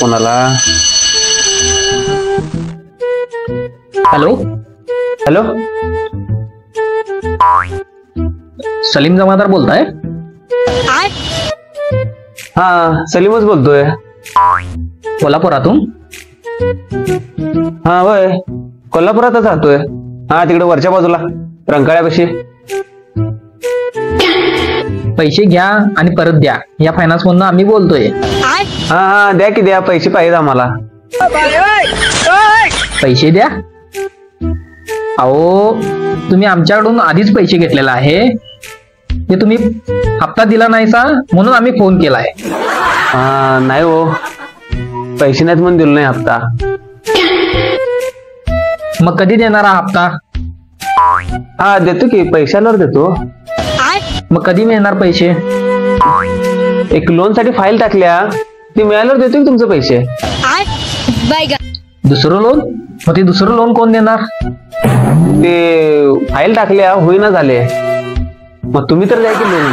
कोणाला? Hello hello, Salim जमादार बोलताय? हा सलीमच बोलतोय. कोल्हापुरातून? हा होय, कोल्हापुरातच राहतोय. हा तिकडे वरच्या बाजूला रंकाळ्यापाशी. पैसे घ्या आणि परत द्या, या फायनान्स मधून आम्ही बोलतोय. हा हा द्या की द्या, पैसे पाहिजे आम्हाला. पैसे द्या? अहो तुम्ही आमच्याकडून आधीच पैसे घेतलेला आहे, ते तुम्ही हप्ता दिला नाहीसा म्हणून आम्ही फोन केलाय. हा नाही हो, पैसे नाहीत म्हणून दिलो नाही हप्ता. मग कधी देणार हा हप्ता? हा देतो की, पैशावर देतो. मग कधी मिळणार पैसे? एक लोन साठी फाईल टाकल्या, ती मिळाल्यावर देतो की तुमचे पैसे. दुसरं लोन? मग ते दुसरं लोन कोण देणार? ते फाईल टाकल्या होईना झाले, मग तुम्ही तर द्या की लोन.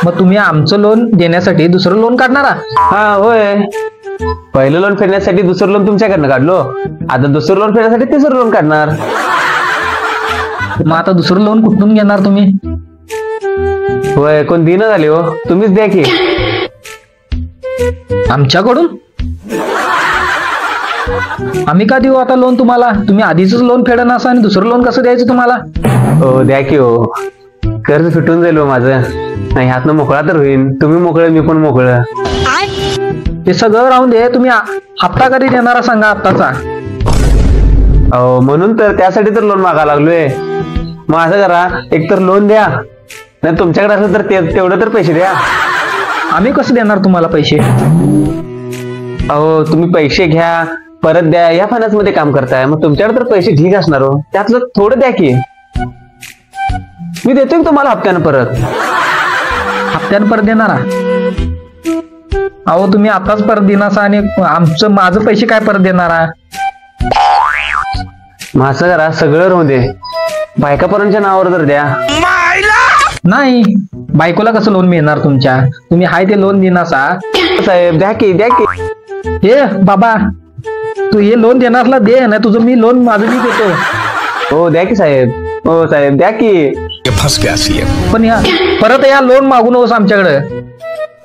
मग तुम्ही आमचं लोन देण्यासाठी दुसरं लोन काढणारा? हा होय, पहिलं लोन फेडण्यासाठी दुसरं लोन तुमच्याकडनं काढलो, आता दुसरं लोन फेडण्यासाठी तिसरं लोन काढणार. मग आता दुसरं लोन कुठून घेणार तुम्ही? होय, कोण दिना झाले हो, तुम्हीच द्या की. आमच्याकडून? आम्ही का देऊ आता लोन तुम्हाला? तुम्ही आधीच लोन फेडन असं आणि दुसरं लोन कसं द्यायचं तुम्हाला? हो द्या की हो, कर्ज सुटून जाईल हो माझं. नाही ह्यातनं मोकळा तर होईल, तुम्ही मोकळं मी पण मोकळं. ते सगळं राहून दे, तुम्ही हप्ता कधी देणारा सांगा आत्ताचा. हो म्हणून तर त्यासाठी तर लोन मागा लागलोय. मग असं करा, एक तर लोन द्या, नाही तुमच्याकडे असलं तर तेवढं तर पैसे द्या. आम्ही कसं देणार तुम्हाला पैसे? अहो तुम्ही पैसे घ्या परत द्या, या फायनान्स मध्ये काम करताय, मग तुमच्याकडे तर पैसे ठीक असणार हो, त्यातलं थोडं द्या की. मी देतोय की तुम्हाला हप्त्यानं परत. हप्त्यानं परत देणारा? अहो तुम्ही आताच परत देणार आणि माझं पैसे काय परत देणारा? मग असं करा, सगळं राहू दे, बायकापर्यंतच्या नावावर तर द्या. नाही, बायकोला कसं लोन मिळणार तुमच्या? तुम्ही हाय ते लोन देणासा. साहेब द्या की द्या की. हे बाबा, तू हे लोन देणारला दे, नाही तुझं मी लोन माझं मी देतो. हो द्या की साहेब, हो साहेब द्या की. फंस गया सीएम. पण या परत या लोन मागू नकोस आमच्याकडे.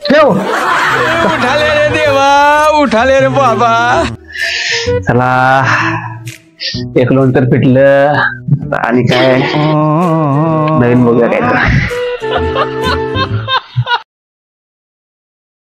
ठेव. उठाले रे देवा, उठाले रे बाबा. चला, एक लोन तर पिटलं, आणि काय नवीन बघूया काय तर.